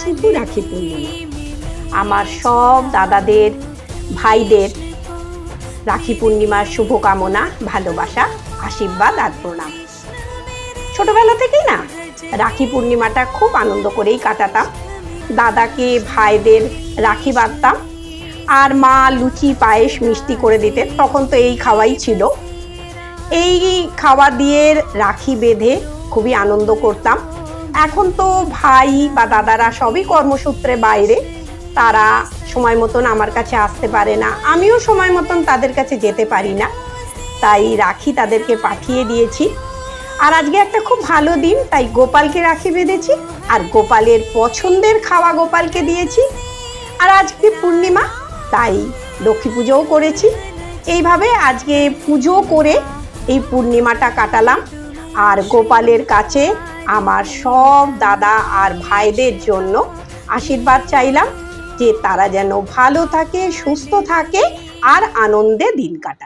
শুধু রাখি পূর্ণিমা। আমার সব দাদাদের, ভাইদের রাখি পূর্ণিমার শুভকামনা, ভালোবাসা, আশীর্বাদ আর প্রণাম। ছোটবেলা থেকেই না রাখি পূর্ণিমাটা খুব আনন্দ করেই কাটাতাম। দাদাকে, ভাইদের রাখি বাঁধতাম, আর মা লুচি, পায়েস, মিষ্টি করে দিতেন। তখন তো এই খাওয়াই ছিল। এই খাওয়া দিয়ে রাখি বেঁধে খুবই আনন্দ করতাম। এখন তো ভাই বা দাদারা সবই কর্মসূত্রে বাইরে, তারা সময় মতন আমার কাছে আসতে পারে না, আমিও সময় মতন তাদের কাছে যেতে পারি না, তাই রাখি তাদেরকে পাঠিয়ে দিয়েছি। আর আজকে একটা খুব ভালো দিন, তাই গোপালকে রাখি বেঁধেছি, আর গোপালের পছন্দের খাওয়া গোপালকে দিয়েছি। আর আজকে পূর্ণিমা, তাই লক্ষ্মী পুজোও করেছি। এইভাবে আজকে পুজো করে এই পূর্ণিমাটা কাটালাম। আর গোপালের কাছে আমার সব দাদা আর ভাইদের জন্য আশীর্বাদ চাইলাম যে তারা যেন ভালো থাকে, সুস্থ থাকে আর আনন্দে দিন কাটায়।